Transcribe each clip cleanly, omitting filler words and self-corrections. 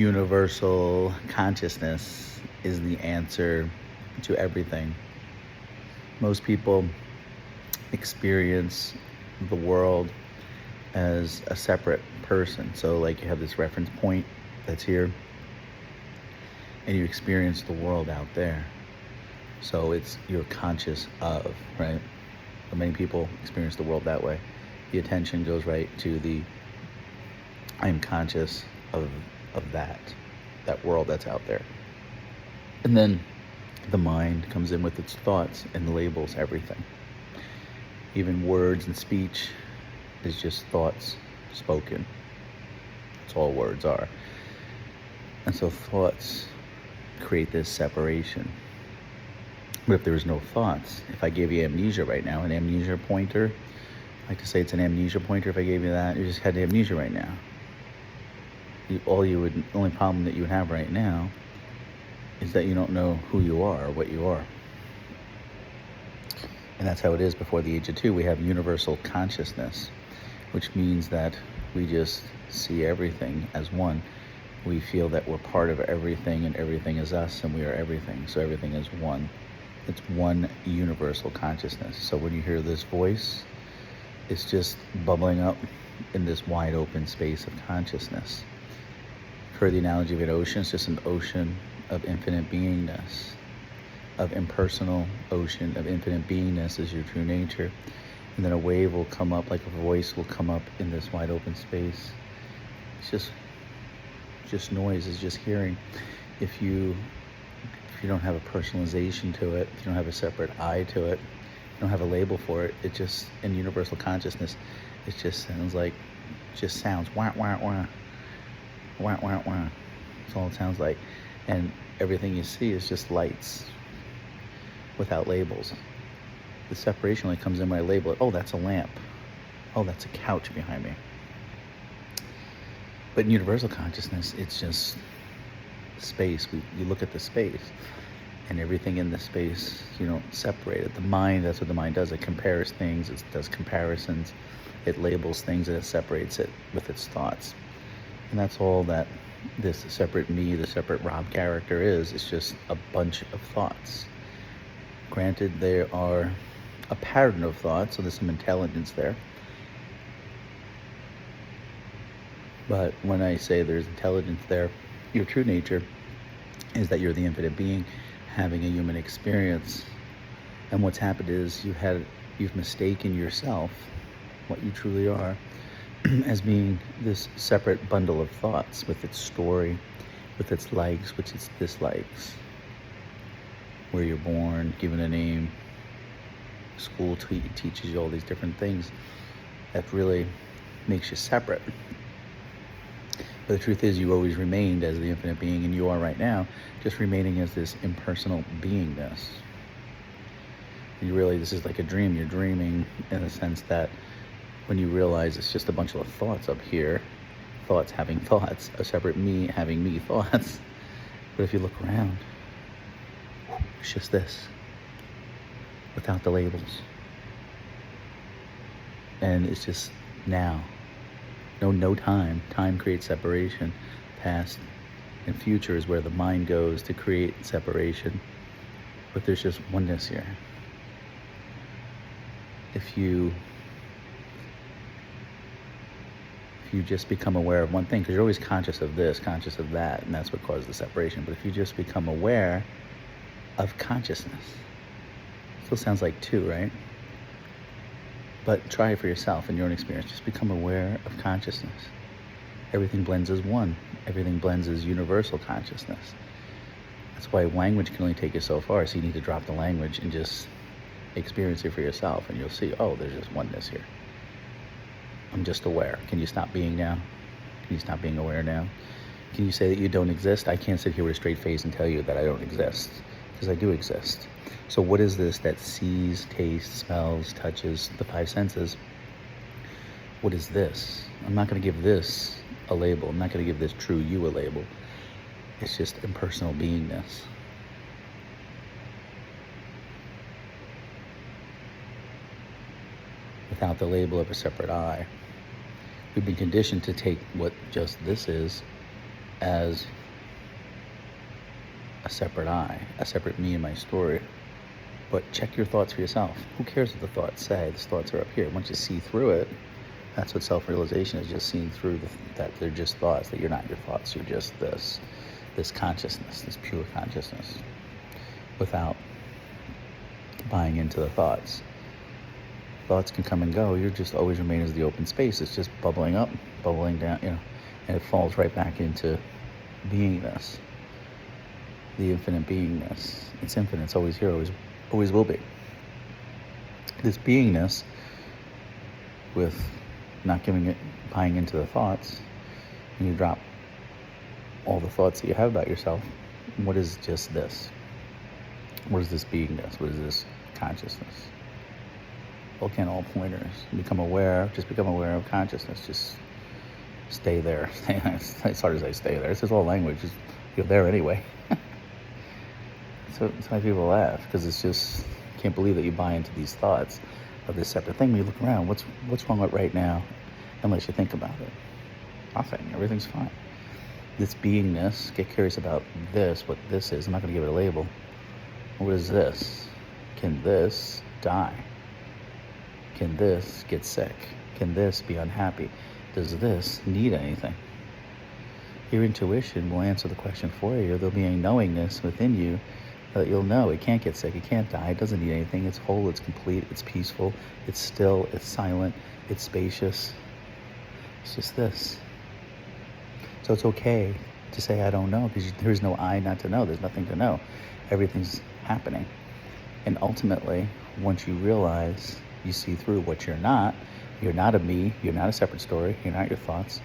universal consciousness is the answer to everything. Most people experience the world as a separate person. So like you have this reference point that's here and you experience the world out there. So it's you're conscious of, right? But many people experience the world that way. The attention goes right to the I'm conscious of that world that's out there. And then the mind comes in with its thoughts and labels everything. Even words and speech is just thoughts spoken. That's all words are. And so thoughts create this separation. But if there was no thoughts, if I gave you amnesia right now, an amnesia pointer, I like to say it's an amnesia pointer. If I gave you that, you just had amnesia right now. The only problem that you would have right now is that you don't know who you are or what you are. And that's how it is before the age of 2. We have universal consciousness, which means that we just see everything as one. We feel that we're part of everything and everything is us and we are everything. So everything is one. It's one universal consciousness. So when you hear this voice, it's just bubbling up in this wide open space of consciousness. For the analogy of an ocean, it's just an ocean of infinite beingness, of impersonal ocean of infinite beingness is your true nature. And then a wave will come up, like a voice will come up in this wide open space. It's just noise, it's just hearing. If you don't have a personalization to it, if you don't have a separate I to it, you don't have a label for it, it just, in universal consciousness, it just sounds like, wah, wah, wah. Wah, wah, wah. That's all it sounds like. And everything you see is just lights without labels. The separation only comes in when I label it. Oh, that's a lamp. Oh, that's a couch behind me. But in universal consciousness, it's just space. You look at the space and everything in the space, you don't separate it. The mind, that's what the mind does. It compares things, it does comparisons, it labels things, and it separates it with its thoughts. And that's all that this separate me, the separate Rob character is. It's just a bunch of thoughts. Granted, there are a pattern of thoughts, so there's some intelligence there. But when I say there's intelligence there, your true nature is that you're the infinite being having a human experience. And what's happened is you've mistaken yourself, what you truly are, as being this separate bundle of thoughts with its story, with its likes, with its dislikes. Where you're born, given a name, school teaches you all these different things that really makes you separate. But the truth is you always remained as the infinite being, and you are right now just remaining as this impersonal beingness. And this is like a dream. You're dreaming in the sense that when you realize it's just a bunch of thoughts up here, thoughts having thoughts, a separate me having me thoughts. But if you look around, it's just this, without the labels. And it's just now. No time. Time creates separation. Past and future is where the mind goes to create separation. But there's just oneness here. If you just become aware of one thing, because you're always conscious of this, conscious of that, and that's what causes the separation. But if you just become aware of consciousness, it still sounds like two, right? But try it for yourself in your own experience. Just become aware of consciousness. Everything blends as one. Everything blends as universal consciousness. That's why language can only take you so far. So you need to drop the language and just experience it for yourself. And you'll see, oh, there's just oneness here. I'm just aware. Can you stop being now? Can you stop being aware now? Can you say that you don't exist? I can't sit here with a straight face and tell you that I don't exist, because I do exist. So what is this that sees, tastes, smells, touches, the five senses? What is this? I'm not going to give this a label. I'm not going to give this true you a label. It's just impersonal beingness. Without the label of a separate I. We've been conditioned to take what just this is as a separate I, a separate me in my story. But check your thoughts for yourself. Who cares what the thoughts say? These thoughts are up here. Once you see through it, that's what self-realization is, just seeing through that they're just thoughts, that you're not your thoughts. You're just this consciousness, this pure consciousness, without buying into the thoughts. Thoughts can come and go. You're just always remain as the open space. It's just bubbling up, bubbling down, and it falls right back into beingness, the infinite beingness. It's infinite. It's always here, always will be. This beingness, with not buying into the thoughts, and you drop all the thoughts that you have about yourself. What is just this? What is this beingness? What is this consciousness? Well, again, all pointers. Become aware of consciousness. Just stay there. It's hard to say stay there. It's just all language. Just, you're there anyway. So why people laugh, because it's just, can't believe that you buy into these thoughts of this separate thing. When you look around, what's wrong with right now, unless you think about it? Nothing. Everything's fine. This beingness, get curious about this, what this is. I'm not going to give it a label. What is this? Can this die? Can this get sick? Can this be unhappy? Does this need anything? Your intuition will answer the question for you. There'll be a knowingness within you that you'll know it can't get sick, it can't die, it doesn't need anything, it's whole, it's complete, it's peaceful, it's still, it's silent, it's spacious. It's just this. So it's okay to say, I don't know, because there's no I not to know. There's nothing to know. Everything's happening. And ultimately, once you realize, you see through what you're not a me, you're not a separate story, you're not your thoughts.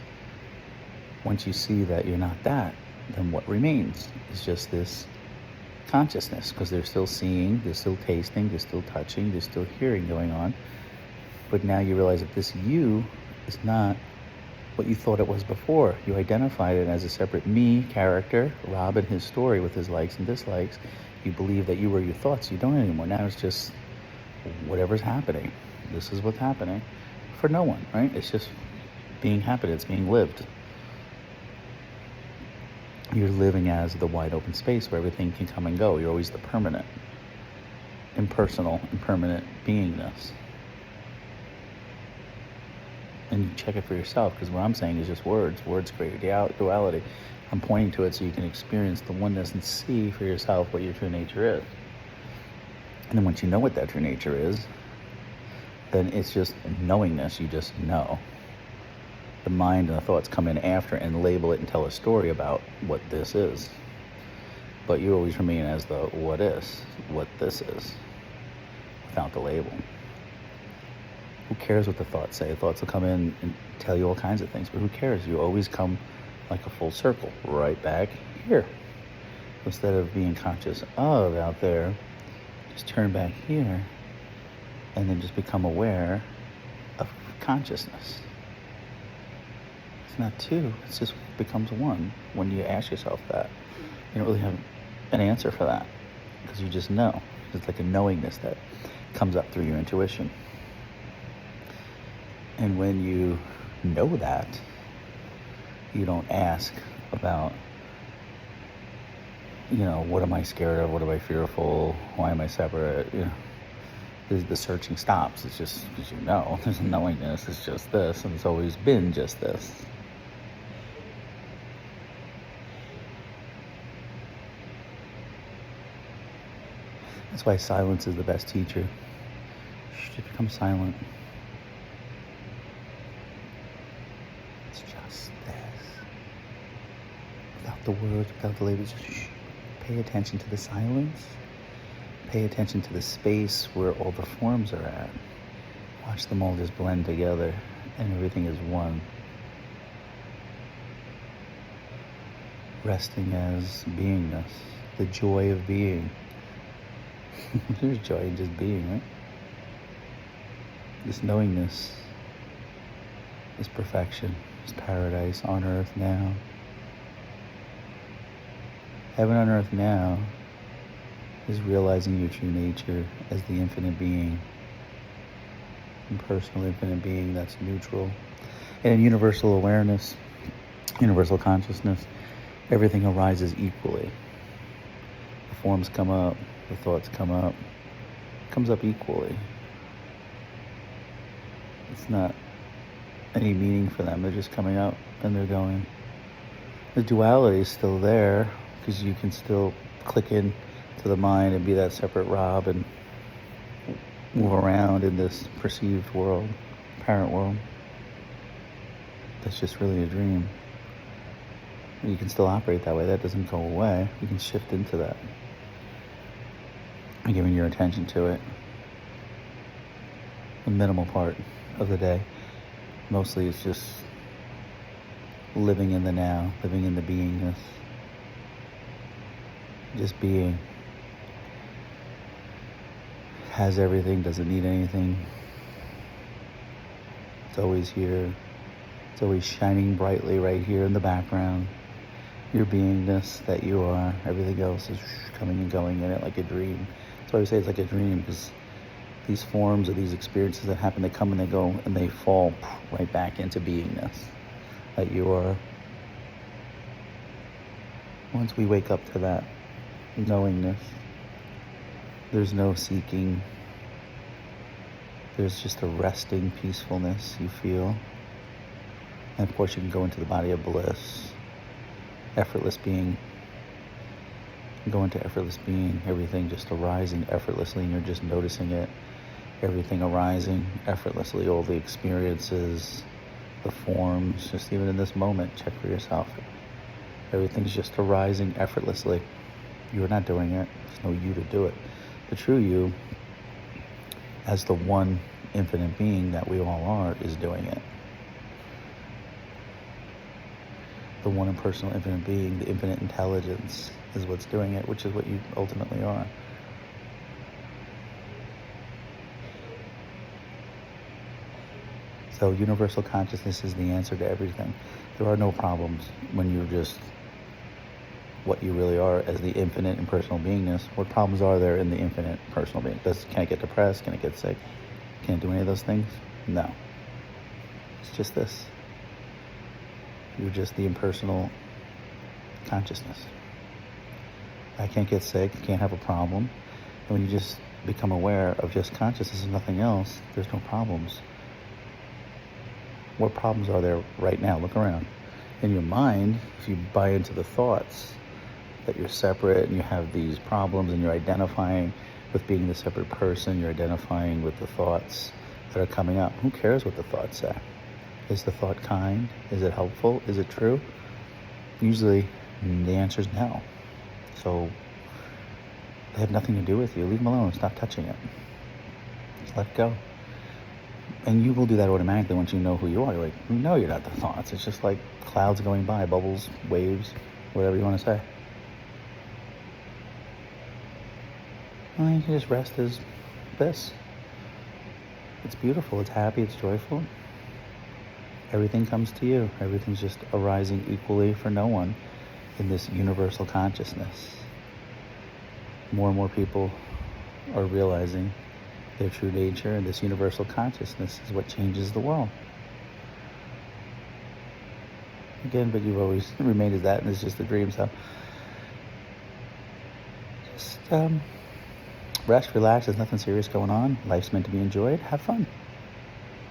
Once you see that you're not that, then what remains is just this consciousness, because they're still seeing, they're still tasting, they're still touching, there's still hearing going on. But now you realize that this you is not what you thought it was before. You identified it as a separate me character, Rob and his story with his likes and dislikes. You believe that you were your thoughts. You don't anymore. Now it's just whatever's happening. This is what's happening for no one, right? It's just being happened. It's being lived. You're living as the wide open space where everything can come and go. You're always the permanent, impersonal, impermanent beingness. And you check it for yourself, because what I'm saying is just words. Words create duality. I'm pointing to it so you can experience the oneness and see for yourself what your true nature is. And then once you know what that true nature is, then it's just knowingness. You just know. The mind and the thoughts come in after and label it and tell a story about what this is. But you always remain as the what this is, without the label. Who cares what the thoughts say? Thoughts will come in and tell you all kinds of things, but who cares? You always come like a full circle, right back here. Instead of being conscious of out there, just turn back here and then just become aware of consciousness. It's not two, it just becomes one. When you ask yourself that, you don't really have an answer for that, because you just know. It's like a knowingness that comes up through your intuition. And when you know that, you don't ask about, what am I scared of? What am I fearful? Why am I separate? The searching stops. It's just because there's a knowingness. It's just this, and it's always been just this. That's why silence is the best teacher. Just become silent. It's just this. Without the words, without the labels, just pay attention to the silence. Pay attention to the space where all the forms are at. Watch them all just blend together, and everything is one. Resting as beingness, the joy of being. There's joy in just being, right? This knowingness, this perfection, this paradise on earth now. Heaven on earth now is realizing your true nature as the infinite being, impersonal infinite being that's neutral, and in universal awareness, universal consciousness. Everything arises equally. The forms come up, the thoughts come up, it comes up equally. It's not any meaning for them. They're just coming up and they're going. The duality is still there because you can still click in to the mind and be that separate Rob and move around in this perceived world, apparent world. That's just really a dream. You can still operate that way. That doesn't go away. You can shift into that and giving your attention to it. The minimal part of the day. Mostly it's just living in the now, living in the beingness. Just being. Has everything, doesn't need anything. It's always here. It's always shining brightly right here in the background. Your beingness that you are. Everything else is coming and going in it like a dream. That's why we say it's like a dream, because these forms or these experiences that happen, they come and they go and they fall right back into beingness that you are. Once we wake up to that knowingness, there's no seeking. There's just a resting peacefulness you feel. And of course you can go into the body of bliss, effortless being. Go into effortless being, everything just arising effortlessly, and you're just noticing it. Everything arising effortlessly, all the experiences, the forms, just even in this moment, check for yourself. Everything's just arising effortlessly. You're not doing it. There's no you to do it. The true you, as the one infinite being that we all are, is doing it. The one impersonal infinite being, the infinite intelligence, is what's doing it, which is what you ultimately are. So universal consciousness is the answer to everything. There are no problems when you're just what you really are as the infinite impersonal beingness. What problems are there in the infinite personal being? Can it get depressed? Can it get sick? Can it do any of those things? No. It's just this. You're just the impersonal consciousness. I can't get sick, can't have a problem. And when you just become aware of just consciousness and nothing else, there's no problems. What problems are there right now? Look around. In your mind, if you buy into the thoughts that you're separate and you have these problems and you're identifying with being the separate person, you're identifying with the thoughts that are coming up. Who cares what the thoughts say? Is the thought kind? Is it helpful? Is it true? Usually the answer is no. So they have nothing to do with you. Leave them alone. Stop touching it. Just let it go. And you will do that automatically once you know who you are. You're like, you know you're not the thoughts. It's just like clouds going by, bubbles, waves, whatever you want to say. Well, you can just rest as this. It's beautiful. It's happy. It's joyful. Everything comes to you. Everything's just arising equally for no one in this universal consciousness. More and more people are realizing their true nature, and this universal consciousness is what changes the world. Again, but you've always remained as that, and it's just a dream. So just rest, relax. There's nothing serious going on. Life's meant to be enjoyed. Have fun.